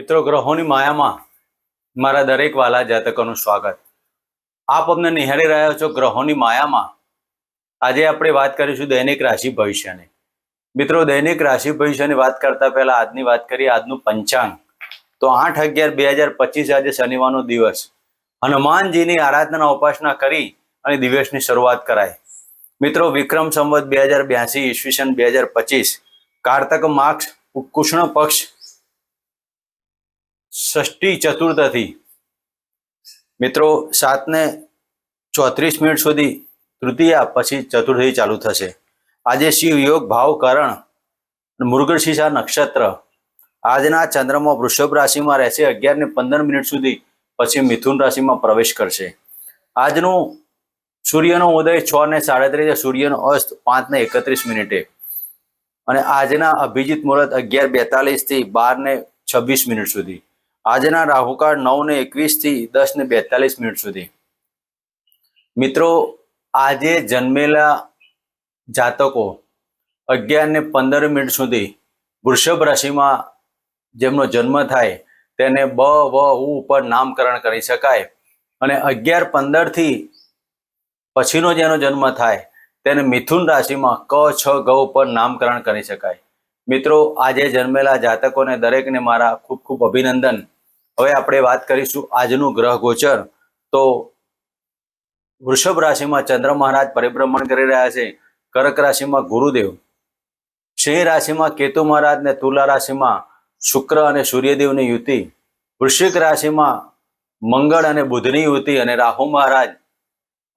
મિત્રો, ગ્રહોની માયામાં મારા દરેક વાલા જાતકોનું સ્વાગત. આપ અમને નિહાળી રહ્યા છો ગ્રહોની માયામાં. આજે આપણે વાત કરીશું દૈનિક રાશિ ભવિષ્યની. મિત્રો, દૈનિક રાશિ ભવિષ્યની વાત કરતા પહેલા આજની વાત કરીએ. આજનું પંચાંગ તો 8/11/2025 આજે શનિવારનો દિવસ. હનુમાનજીની આરાધના ઉપાસના કરી અને દિવસની શરૂઆત કરાય. મિત્રો, વિક્રમ સંવત 2082 ઈસવીસન 2025 કારતક માસ કૃષ્ણ પક્ષ ષષ્ઠી ચતુર્થી મિત્રો 7:34 સુધી તૃતીયા, પછી ચતુર્થી ચાલુ થશે. આજે શિવ યોગ ભાવ કરણ મૃગશીર્ષા નક્ષત્ર. આજના ચંદ્રમાં વૃષભ રાશિમાં રહેશે 11:15 સુધી, પછી મિથુન રાશિમાં પ્રવેશ કરશે. આજનું સૂર્યનો ઉદય 6:37, સૂર્યનો અસ્ત 5:31 અને આજના અભિજીત મુહૂર્ત 11:42 થી 12:26 સુધી. આજના રાહુકાળ 9:21 થી 10:42 સુધી. મિત્રો, આજે જન્મેલા જાતકો 11:15 સુધી વૃષભ રાશિમાં જેમનો જન્મ થાય તેને બ વ ઉ ઉપર નામકરણ કરી શકાય, અને 11:15 થી પછીનો જેનો જન્મ થાય તેને મિથુન રાશિમાં ક છ ગ ઉપર નામકરણ કરી શકાય. મિત્રો, આજે જન્મેલા જાતકોને દરેકને મારા ખૂબ ખૂબ અભિનંદન. હવે આપણે વાત કરીશું આજનું ગ્રહ ગોચર. તો વૃષભ રાશિમાં ચંદ્ર મહારાજ પરિભ્રમણ કરી રહ્યા છે. કર્ક રાશિમાં ગુરુદેવ, સિંહ રાશિમાં કેતુ મહારાજ ને તુલા રાશિમાં શુક્ર અને સૂર્યદેવની યુતિ, વૃશ્ચિક રાશિમાં મંગળ અને બુધની યુતિ, અને રાહુ મહારાજ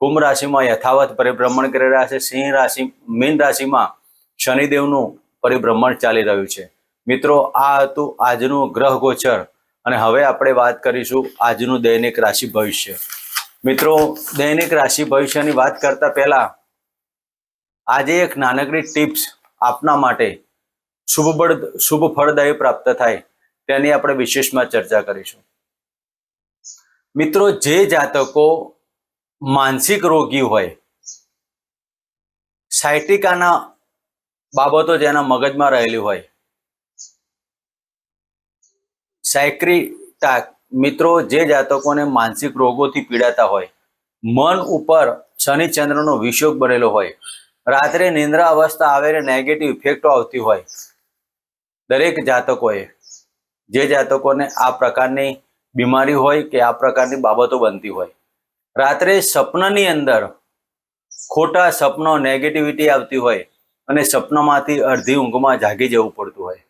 કુંભ રાશિમાં યથાવત પરિભ્રમણ કરી રહ્યા છે. સિંહ રાશિ મીન રાશિમાં શનિદેવનું પરિભ્રમણ ચાલી રહ્યું છે. મિત્રો, આ હતું આજનું ગ્રહ ગોચર, અને હવે આપણે વાત કરીશું આજનું દૈનિક રાશિ ભવિષ્ય. મિત્રો, દૈનિક રાશિ ભવિષ્યની વાત કરતા પહેલા આજે એક નાનકડી ટિપ્સ આપના માટે શુભ ફળદાયી પ્રાપ્ત થાય તેની આપણે વિશેષમાં ચર્ચા કરીશું. મિત્રો, જે જાતકો માનસિક રોગી હોય, સાયટિકાના બાબતો જેના મગજમાં રહેલી હોય, સાયક્રિટા મિત્રો, જે જાતકોને માનસિક રોગોથી પીડાતા હોય, મન ઉપર શનિ ચંદ્રનો વિષયોગ બનેલો હોય, રાત્રે નિંદ્રા અવસ્થા આવે ને નેગેટિવ ઇફેક્ટો આવતી હોય, દરેક જાતકોએ, જે જાતકોને આ પ્રકારની બીમારી હોય કે આ પ્રકારની બાબતો બનતી હોય, રાત્રે સપનાની અંદર ખોટા સપનો નેગેટિવિટી આવતી હોય અને સપનામાંથી અડધી ઊંઘમાં જાગી જવું પડતું હોય,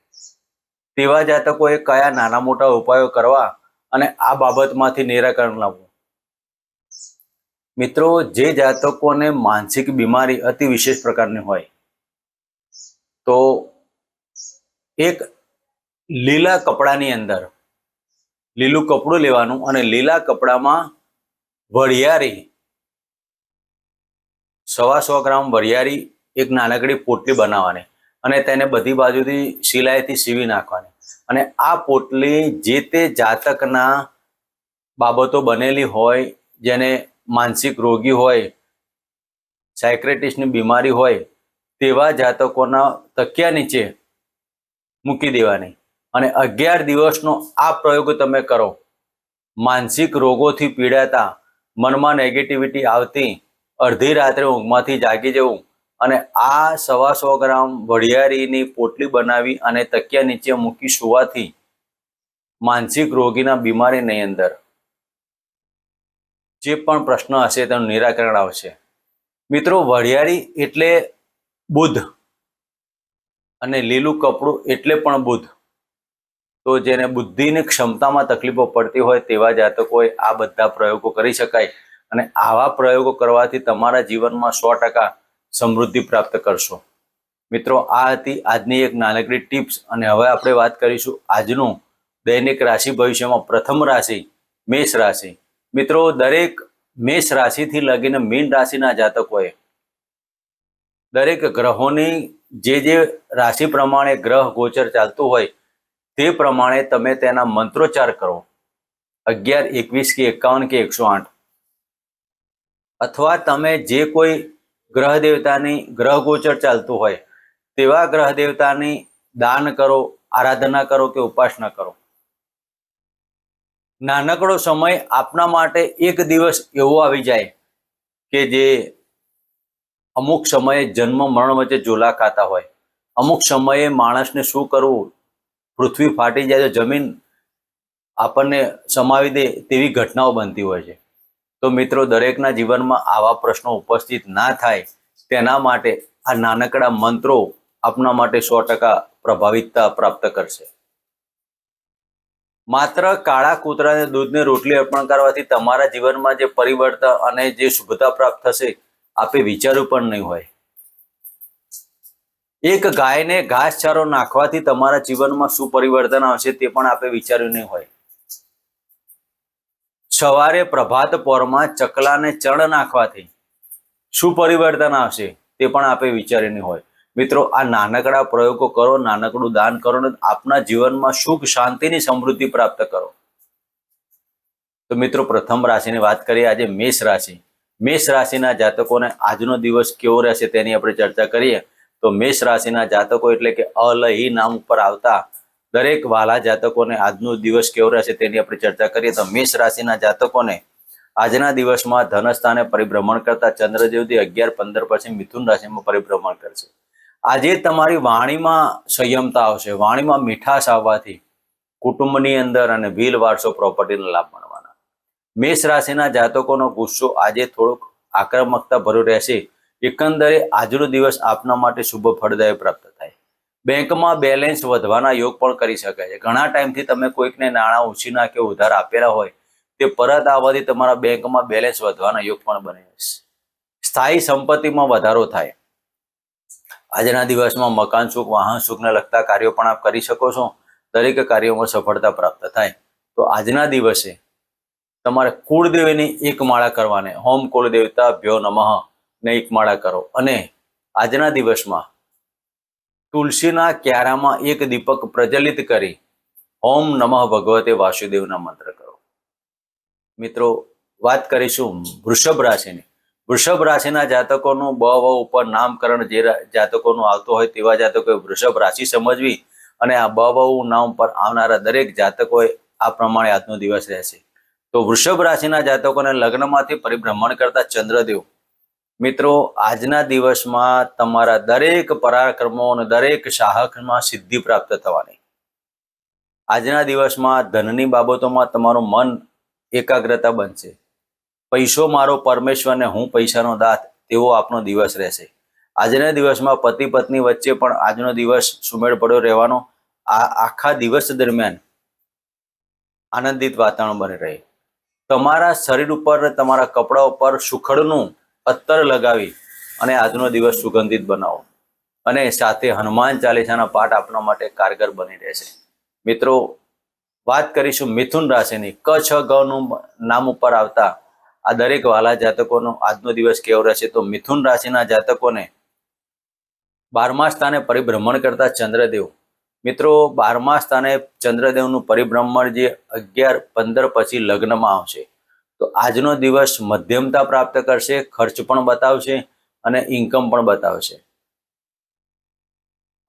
તેવા જાતકોએ કયા નાના મોટા ઉપાયો કરવા અને આ બાબતમાંથી નિરાકરણ લાવવું. મિત્રો, જે જાતકોને માનસિક બીમારી અતિ વિશેષ પ્રકારની હોય તો એક લીલા કપડાની અંદર લીલું કપડું લેવાનું અને લીલા કપડામાં વરિયાળી 125 ગ્રામ વરિયાળી એક નાનકડી પોટલી બનાવવાની અને તેને બધી બાજુથી સિલાઈથી સીવી નાખવાની, અને આ પોટલી જે તે જાતકના બાબતો બનેલી હોય, જેને માનસિક રોગી હોય, સાયક્રેટિસ્ટની બીમારી હોય, તેવા જાતકોના તકિયા નીચે મૂકી દેવાની, અને 11 દિવસનો આ પ્રયોગ તમે કરો. માનસિક રોગોથી પીડાતા, મનમાં નેગેટિવિટી આવતી, અડધી રાત્રે ઊંઘમાંથી જાગી જવું, અને આ 125 ગ્રામ વરિયાળીની પોટલી બનાવી અને તકિયા નીચે મૂકી સુવાથી માનસિક રોગીના બીમારીની અંદર જે પણ પ્રશ્ન હશે તેનું નિરાકરણ આવશે. મિત્રો, વરિયાળી એટલે બુધ અને લીલું કપડું એટલે પણ બુધ. તો જેને બુદ્ધિની ક્ષમતામાં તકલીફો પડતી હોય તેવા જાતકોએ આ બધા પ્રયોગો કરી શકાય, અને આવા પ્રયોગો કરવાથી તમારા જીવનમાં 100% સમૃદ્ધિ પ્રાપ્ત કરશો. મિત્રો, આ હતી આજની એક નાનકડી ટિપ્સ, અને હવે આપણે વાત કરીશું આજનું દૈનિક રાશિ ભવિષ્યમાં. પ્રથમ રાશિ મેષ રાશિ. મિત્રો, દરેક મેષ રાશિથી લગીને મીન રાશિના જાતકોએ દરેક ગ્રહોની જે રાશિ પ્રમાણે ગ્રહ ગોચર ચાલતું હોય તે પ્રમાણે તમે તેના મંત્રોચ્ચાર કરો. 11, 21 કે 51 કે 108, અથવા તમે જે કોઈ ગ્રહ દેવતાની ગ્રહ ગોચર ચાલતું હોય તેવા ગ્રહ દેવતાની દાન કરો, આરાધના કરો કે ઉપાસના કરો. નાનકડો સમય આપના માટે એક દિવસ એવો આવી જાય કે જે અમુક સમયે જન્મ મરણ વચ્ચે ઝોલા ખાતા હોય, અમુક સમયે માણસને શું કરવું, પૃથ્વી ફાટી જાય તો જમીન આપણને સમાવી દે તેવી ઘટનાઓ બનતી હોય છે. તો મિત્રો, દરેકના જીવનમાં આવા પ્રશ્નો ઉપસ્થિત ના થાય તેના માટે આ નાનકડા મંત્રો આપના માટે 100% પ્રભાવિતતા પ્રાપ્ત કરશે. માત્ર કાળા કૂતરાને દૂધને રોટલી અર્પણ કરવાથી તમારા જીવનમાં જે પરિવર્તન અને જે શુભતા પ્રાપ્ત થશે આપે વિચાર્યું પણ નહીં હોય. એક ગાયને ઘાસચારો નાખવાથી તમારા જીવનમાં શું પરિવર્તન આવશે તે પણ આપે વિચાર્યું નહીં હોય. સવારે પ્રભાત પોરમાં ચકલાને ચણ નાખવાથી શું પરિવર્તન આવશે તે પણ આપે વિચાર્યું નહીં હોય. મિત્રો, આ નાનકડા પ્રયોગો કરો, નાનકડું દાન કરો ને આપના જીવનમાં સુખ શાંતિની સમૃદ્ધિ પ્રાપ્ત કરો. તો મિત્રો, પ્રથમ રાશિની વાત કરીએ. આજે મેષ રાશિ. મેષ રાશિના જાતકોને આજનો દિવસ કેવો રહેશે તેની આપણે ચર્ચા કરીએ. તો મેષ રાશિના જાતકો એટલે કે અલહી નામ ઉપર આવતા દરેક વાલા જાતકોને આજનો દિવસ કેવો રહેશે તેની આપણે ચર્ચા કરીએ. તો મેષ રાશિના જાતકોને આજના દિવસમાં ધનસ્થાને પરિભ્રમણ કરતા ચંદ્રદેવથી 11-15 પછી મિથુન રાશિમાં પરિભ્રમણ કરશે. આજે તમારી વાણીમાં સંયમતા આવશે. વાણીમાં મીઠાશ આવવાથી કુટુંબની અંદર અને વ્હીલ વારસો પ્રોપર્ટીનો લાભ મળવાના. મેષ રાશિના જાતકોનો ગુસ્સો આજે થોડોક આક્રમકતા ભર્યો રહેશે. એકંદરે આજનો દિવસ આપના માટે શુભ ફળદાયી પ્રાપ્ત થાય. બેંકમાં બેલેન્સ વધવાના યોગ પણ કરી શકાય છે. ઘણા ટાઈમથી તમે કોઈકને નાણાં ઉછીના કે ઉધાર આપેલા હોય તે પરત આવવાથી તમારા બેંકમાં બેલેન્સ વધવાના યોગ પણ બને છે. સ્થાયી સંપત્તિમાં વધારો થાય. આજના દિવસમાં મકાન સુખ, વાહન સુખને લગતા કાર્યો પણ આપ કરી શકો છો. દરેક કાર્યોમાં સફળતા પ્રાપ્ત થાય. તો આજના દિવસે તમારે કુળદેવીની એક માળા કરવાને, હોમ કુળદેવતા ભ્યો નમઃ ને એક માળા કરો. અને આજના દિવસમાં તુલસીના ક્યારામાં એક દીપક પ્રજ્વલિત કરી ઓમ નમઃ ભગવતે વાસુદેવના મંત્ર કરો. મિત્રો, વાત કરીશું વૃષભ રાશિની. વૃષભ રાશિના જાતકોનું બ વ ઉપર નામકરણ જે જાતકોનું આવતું હોય તેવા જાતકોએ વૃષભ રાશિ સમજવી અને આ બ વ નામ પર આવનારા દરેક જાતકોએ આ પ્રમાણે આજનો દિવસ રહેશે. તો વૃષભ રાશિના જાતકોને લગ્નમાંથી પરિભ્રમણ કરતા ચંદ્રદેવ મિત્રો આજના દિવસમાં તમારા દરેક પરાક્રમો અને દરેક સાહસમાં સિદ્ધિ પ્રાપ્ત થવાની. આજના દિવસમાં ધનની બાબતોમાં તમારું મન એકાગ્રતા બનશે. પૈસો મારો પરમેશ્વર ને હું પૈસાનો દાત તેવો આપનો દિવસ રહેશે. આજના દિવસમાં પતિ પત્ની વચ્ચે પણ આજનો દિવસ સુમેળ પડ્યો રહેવાનો. આ આખા દિવસ દરમિયાન આનંદિત વાતાવરણ બની રહે. તમારા શરીર ઉપર, તમારા કપડા ઉપર સુખડનું અત્તર લગાવી અને આજનો દિવસ સુગંધિત બનાવો અને સાથે હનુમાન ચાલીસાના પાઠ આપણા માટે કારગર બની રહેશે. મિત્રો, વાત કરીશું મિથુન રાશિની. ક છ ગ નું નામ ઉપર આવતા આ દરેક વાલા જાતકોનો આજનો દિવસ કેવો રહેશે. તો મિથુન રાશિના જાતકોને 12મા સ્થાને પરિભ્રમણ કરતા ચંદ્રદેવ મિત્રો 12મા સ્થાને ચંદ્રદેવનું પરિભ્રમણ જે 11-15 પછી લગ્નમાં આવશે. તો આજનો દિવસ મધ્યમતા પ્રાપ્ત કરશે. ખર્ચ પણ બતાવશે અને ઇન્કમ પણ બતાવશે.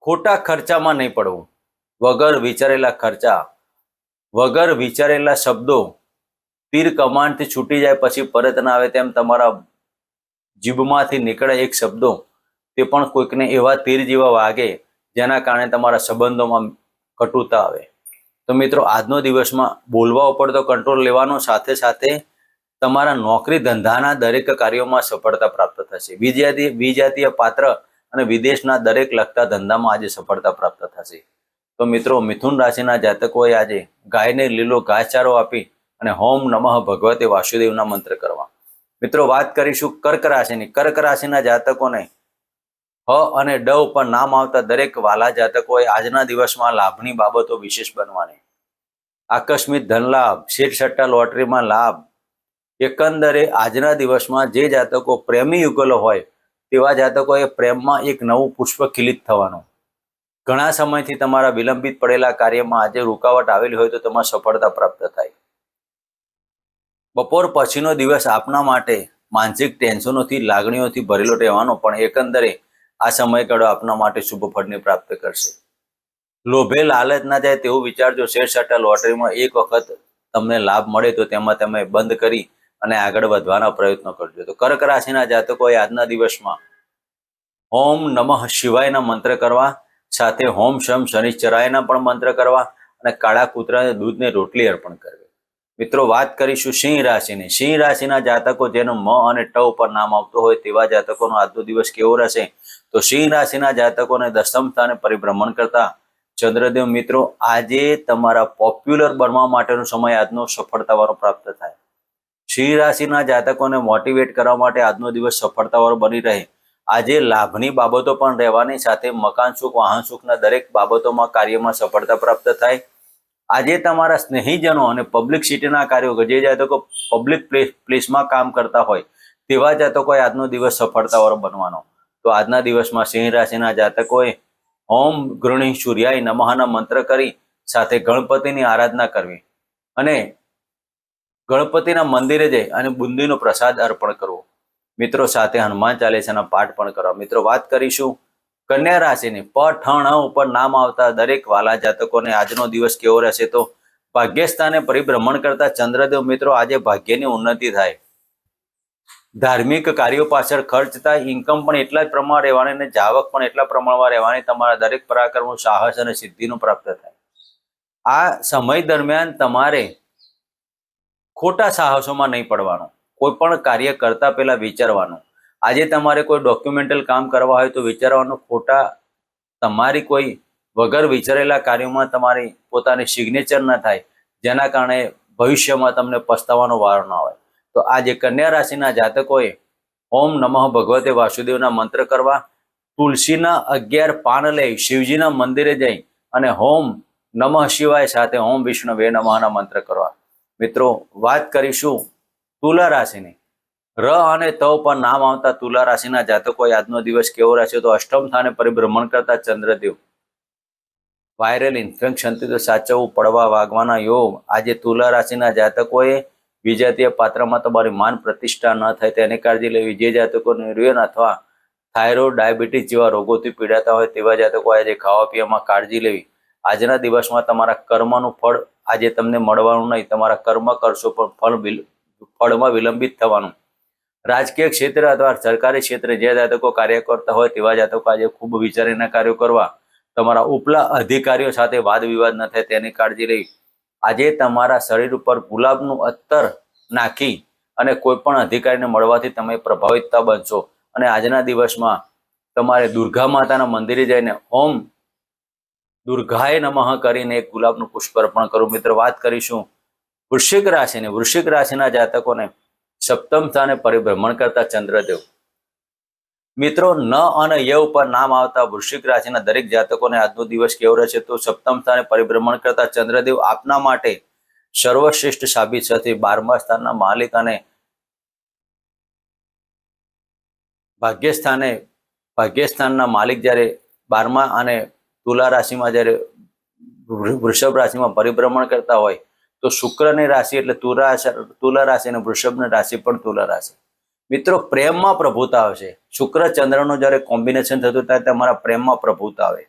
ખોટા ખર્ચામાં નહીં પડવું. વગર વિચારેલા ખર્ચા, વગર વિચારેલા શબ્દો તીર કમાનથી છૂટી જાય પછી પરત ના આવે તેમ તમારા જીભમાંથી નીકળે એક શબ્દો તે પણ કોઈકને એવા તીર જેવા વાગે જેના કારણે તમારા સંબંધોમાં કટુતા આવે. તો મિત્રો, આજનો દિવસમાં બોલવા ઉપર તો કંટ્રોલ લેવાનો, સાથે સાથે તમારા નોકરી ધંધાના દરેક કાર્યોમાં સફળતા પ્રાપ્ત થશે. વિજાતીય પાત્ર અને વિદેશના દરેક લગતા ધંધામાં આજે સફળતા પ્રાપ્ત થશે. તો મિત્રો, મિથુન રાશિના જાતકોએ આજે ગાયને લીલો ઘાસચારો આપી અને હોમ નમઃ ભગવતે વાસુદેવના મંત્ર કરવા. મિત્રો, વાત કરીશું કર્ક રાશિની. કર્ક રાશિના જાતકોને હ અને ડ ઉપર નામ આવતા દરેક વાલા જાતકોએ આજના દિવસમાં લાભની બાબતો વિશેષ બનવાની. આકસ્મિક ધન લાભ, શેર સટ્ટા લોટરીમાં લાભ. એકંદરે આજના દિવસમાં જે જાતકો પ્રેમી યુગલો હોય તેવા જાતકોએ પ્રેમમાં એક નવું પુષ્પ ખિલિત થવાનું. ઘણા સમયથી તમારા વિલંબિત પડેલા કાર્યમાં આજે રૂકાવટ આવેલી હોય તો તેમાં સફળતા પ્રાપ્ત થાય. બપોર પછીનો દિવસ આપના માટે માનસિક ટેન્શનોથી, લાગણીઓથી ભરેલો રહેવાનો, પણ એકંદરે આ સમયગાળો આપના માટે શુભ ફળને પ્રાપ્ત કરશે. લોભે લાલચ ના જાય તેવું વિચારજો. શેર સટ્ટા લોટરીમાં એક વખત તમને લાભ મળે તો તેમાં તમે બંધ કરી અને આગળ વધવાના પ્રયત્નો કરજો. તો કર્ક રાશિના જાતકોએ આજના દિવસમાં ઓમ નમઃ શિવાયના મંત્ર કરવા, સાથે હોમ શમ શનિશ્ચરાયના પણ મંત્ર કરવા અને કાળા કૂતરાને દૂધને રોટલી અર્પણ કરવી. મિત્રો, વાત કરીશું સિંહ રાશિની. સિંહ રાશિના જાતકો જેનું મ અને ટ ઉપર નામ આવતું હોય તેવા જાતકોનો આજનો દિવસ કેવો રહેશે? તો સિંહ રાશિના જાતકોને દસમ સ્થાને પરિભ્રમણ કરતા ચંદ્રદેવ મિત્રો આજે તમારા પોપ્યુલર બનવા માટેનો સમય આજનો સફળતાવાળો પ્રાપ્ત થાય. સિંહ રાશિના જાતકોને મોટિવેટ કરવા માટે આજનો દિવસ સફળતાવાળો બની રહે. આજે લાભની બાબતો પણ રહેવાની, સાથે મકાન સુખ, વાહન સુખના દરેક બાબતોમાં કાર્યમાં સફળતા પ્રાપ્ત થાય. આજે તમારા સ્નેહીજનો અને પબ્લિક સિટીના કાર્યો, જે જાતકો પબ્લિક પ્લેસમાં કામ કરતા હોય તેવા જાતકોએ આજનો દિવસ સફળતાવાળો બનવાનો. તો આજના દિવસમાં સિંહ રાશિના જાતકોએ ઓમ ગૃહિણી સૂર્યાય નમઃના મંત્ર કરી સાથે ગણપતિની આરાધના કરવી અને ગણપતિના મંદિરે જઈ અને બુંદીનો પ્રસાદ અર્પણ કરવો. મિત્રો, સાથે હનુમાન ચાલીસાના પાઠ પણ કરવા. મિત્રો, વાત કરીશું કન્યા રાશિની. પ-ઠ-ણ ઉપર નામ આવતા દરેક વાલા જાતકોને આજનો દિવસ કેવો રહેશે? તો ભાગ્યસ્થાને પરિભ્રમણ કરતા ચંદ્રદેવ મિત્રો આજે ભાગ્યની ઉન્નતિ થાય. ધાર્મિક કાર્યો પાછળ ખર્ચ થાય. ઇન્કમ પણ એટલા જ પ્રમાણમાં રહેવાની અને જાવક પણ એટલા પ્રમાણમાં રહેવાની. તમારા દરેક પરાક્રમનું સાહસ અને સિદ્ધિનું પ્રાપ્ત થાય. આ સમય દરમિયાન તમારે ખોટા સાહસોમાં નહીં પડવાનું. કોઈ પણ કાર્ય કરતા પહેલા વિચારવાનું. આજે તમારે કોઈ ડોક્યુમેન્ટલ કામ કરવા હોય તો વિચારવાનું. ખોટા તમારી કોઈ વગર વિચારેલા કાર્યોમાં તમારી પોતાની સિગ્નેચર ન થાય, જેના કારણે ભવિષ્યમાં તમને પસ્તાવાનો વારો ન આવે. તો આજે કન્યા રાશિના જાતકોએ ઓમ નમઃ ભગવતે વાસુદેવના મંત્ર કરવા, તુલસીના 11 પાન લઈ શિવજીના મંદિરે જઈ અને ઓમ નમઃ શિવાય સાથે ઓમ વિષ્ણવે નમઃના મંત્ર કરવા. મિત્રો, વાત કરીશું તુલા રાશિની. ર અને ત પર નામ આવતા તુલા રાશિના જાતકોએ આજનો દિવસ કેવો રહેશે? તો અષ્ટમ સ્થાને પરિભ્રમણ કરતા ચંદ્રદેવ વાયરલ ઇન્ફેક્શનથી તો સાચવવું, પડવા વાગવાના યોગ. આજે તુલા રાશિના જાતકોએ વિજાતીય પાત્રમાં તમારી માન પ્રતિષ્ઠા ન થાય તેની કાળજી લેવી. જે જાતકો ન્યુરોન અથવા થાઇરોઇડ, ડાયાબિટીસ જેવા રોગોથી પીડાતા હોય તેવા જાતકો આજે ખાવા પીવામાં કાળજી લેવી. આજના દિવસમાં તમારા કર્મનું ફળ આજે તમને મળવાનું નહીં. તમારા કર્મ કરશો પણ ફળમાં વિલંબિત થવાનું. રાજકીય ક્ષેત્ર અથવા સરકારી ક્ષેત્રે જે જાતકો કાર્ય કરતા હોય તેવા જાતકો આજે ખૂબ વિચારીને કાર્યો કરવા. તમારા ઉપલા અધિકારીઓ સાથે વાદ વિવાદ ન થાય તેની કાળજી લેવી. આજે તમારા શરીર ઉપર ગુલાબનું અત્તર નાખી અને કોઈ પણ અધિકારીને મળવાથી તમે પ્રભાવિતતા બનશો. અને આજના દિવસમાં તમારે દુર્ગા માતાના મંદિરે જઈને ઓમ દુર્ગાય નમઃ કરીને એક ગુલાબનું પુષ્પ અર્પણ કરવું. મિત્રો, વાત કરીશું વૃશ્ચિક રાશિની. વૃશ્ચિક રાશિના જાતકોને સપ્તમ સ્થાને પરિભ્રમણ કરતા ચંદ્રદેવ મિત્રો ન અને ય ઉપર નામ આવતા વૃશ્ચિક રાશિના દરેક જાતકોને આજનો દિવસ કેવો રહેશે? તો સપ્તમ સ્થાને પરિભ્રમણ કરતા ચંદ્રદેવ આપના માટે સર્વશ્રેષ્ઠ સાબિત થશે. 12મા સ્થાનના માલિક અને ભાગ્યસ્થાનના માલિક જ્યારે 12મા અને તુલા રાશિમાં જ્યારે વૃષભ રાશિમાં પરિભ્રમણ કરતા હોય તો શુક્રની રાશિ એટલે તુલા રાશિ અને વૃષભની રાશિ પણ તુલા રાશિ. મિત્રો, પ્રેમમાં પ્રભુતા આવશે. શુક્ર ચંદ્રનું જ્યારે કોમ્બિનેશન થતું ત્યારે તમારા પ્રેમમાં પ્રભુતા આવે.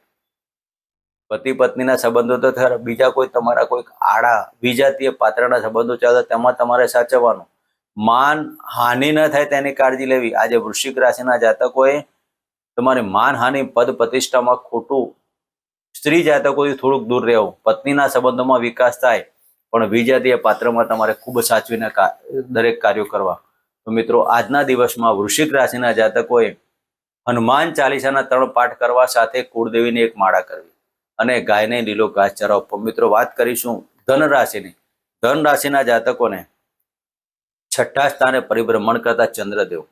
પતિ પત્નીના સંબંધો તો થયા, બીજા કોઈ તમારા કોઈ આડા વિજાતીય પાત્રના સંબંધો ચાલે તેમાં તમારે સાચવવાનું. માન હાનિ ન થાય તેની કાળજી લેવી. આજે વૃશ્ચિક રાશિના જાતકોએ તમારી માનહાનિ, પદ પ્રતિષ્ઠામાં ખોટું, સ્ત્રી જાતકોથી થોડુંક દૂર રહેવું. પત્નીના સંબંધોમાં વિકાસ થાય પણ વિજાતીય પાત્રમાં તમારે ખૂબ સાચવીને દરેક કાર્યો કરવા. તો મિત્રો, આજના દિવસમાં વૃશ્ચિક રાશિના જાતકોએ હનુમાન ચાલીસાના 3 પાઠ કરવા, સાથે કુળદેવીની એક માળા કરવી અને ગાયને લીલો ઘાસચારો આપવો. મિત્રો, વાત કરીશું ધન રાશિની. ધન રાશિના જાતકોને છઠ્ઠા સ્થાને પરિભ્રમણ કરતા ચંદ્રદેવ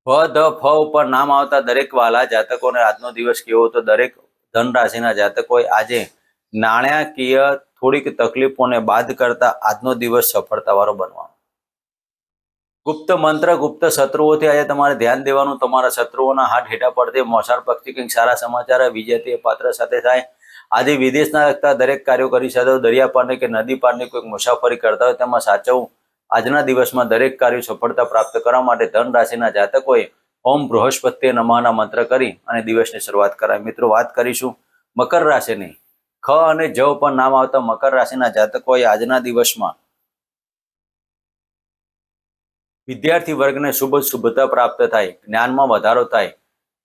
ફ ધ ફ ઉપર નામ આવતા દરેક વાલા જાતકોને આજનો દિવસ કેવો? તો દરેક ધન રાશિના જાતકોએ આજે નાણાકીય થોડીક તકલીફોને બાદ કરતા આજનો દિવસ સફળતાવાળો બનવાનો. ગુપ્ત મંત્ર, ગુપ્ત શત્રુઓથી આજે તમારે ધ્યાન દેવાનું. તમારા શત્રુઓના હાથ હેઠા પડતે મોસાળ પક્ષી કંઈક સારા સમાચાર વિજયથી પાત્ર સાથે થાય. આજે વિદેશના લગતા દરેક કાર્યો કરી શકો. દરિયા પારની કે નદી પારની કોઈક મુસાફરી કરતા હોય તેમાં સાચવવું. આજના દિવસમાં દરેક કાર્યો સફળતા પ્રાપ્ત કરવા માટે ધન રાશિના જાતકોએ ઓમ બૃહસ્પતિએ નમઃના મંત્ર કરી અને દિવસની શરૂઆત કરાય. મિત્રો, વાત કરીશું મકર રાશિની. ખ અને જ ઉપર નામ આવતા મકર રાશિના જાતકોએ આજના દિવસમાં વિદ્યાર્થી વર્ગને શુભતા પ્રાપ્ત થાય, જ્ઞાનમાં વધારો થાય,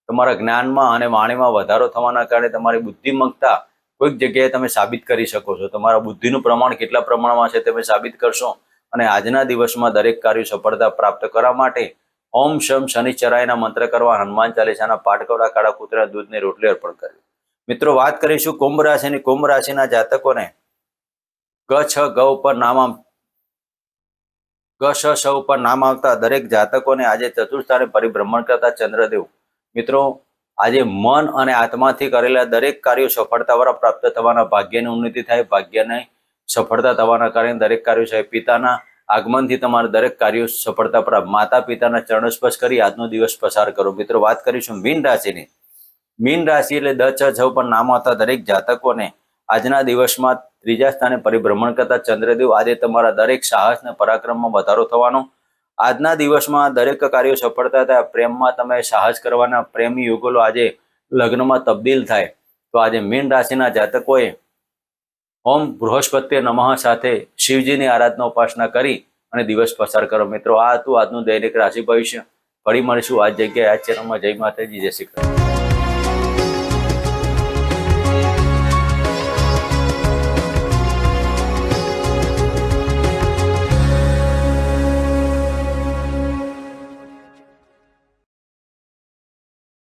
તમારા જ્ઞાનમાં અને વાણીમાં વધારો થવાના કારણે તમારી બુદ્ધિમત્તા કોઈક જગ્યાએ તમે સાબિત કરી શકો છો. તમારા બુદ્ધિનું પ્રમાણ કેટલા પ્રમાણમાં છે તમે સાબિત કરશો. અને આજના દિવસમાં દરેક કાર્ય સફળતા પ્રાપ્ત કરવા માટે ઓમ શમ શનિચરાયના મંત્ર કરવા, હનુમાન ચાલીસાના પાઠ કરવા, કાળા કૂતરાના દૂધની રોટલી અર્પણ કરવી. મિત્રો, વાત કરીશું કુંભ રાશિની. કુંભ રાશિના જાતકોને ગ છ ગ ઉપર નામ આવતા દરેક જાતકોને આજે ચતુર્થ સ્થાને પરિભ્રમણ કરતા ચંદ્રદેવ. મિત્રો, આજે મન અને આત્માથી કરેલા દરેક કાર્યો સફળતાવાળા પ્રાપ્ત થવાના, ભાગ્યની ઉન્નતિ થાય, ભાગ્યની સફળતા થવાના કારણે દરેક કાર્યો છે. પિતાના આગમનથી તમારા દરેક કાર્યો સફળતા પ્રાપ્ત. માતા પિતાના ચરણ સ્પર્શ કરી આજનો દિવસ પસાર કરો. મિત્રો, વાત કરીશું મીન રાશિની. મીન રાશિ એટલે દ છ છ ઉપર નામ આવતા દરેક જાતકોને આજના દિવસમાં ત્રીજા સ્થાને પરિભ્રમણ કરતા ચંદ્રદેવ. આજે તમારા દરેક સાહસ અને પરાક્રમમાં વધારો થવાનો. આજના દિવસમાં દરેક કાર્યો સફળતા થાય. પ્રેમમાં તમે સાહસ કરવાના, પ્રેમી યુગલો આજે લગ્નમાં તબદીલ થાય. તો આજે મીન રાશિના જાતકોએ ઓમ બૃહસ્પતિ નમઃ સાથે શિવજીની આરાધના ઉપાસના કરી અને દિવસ પસાર કરો. મિત્રો, આ હતું આજનું દૈનિક રાશિ ભવિષ્ય. ફરી મળીશું આ જગ્યાએ, આ ચેનલમાં. જય માતાજી, જય શ્રી કૃષ્ણ.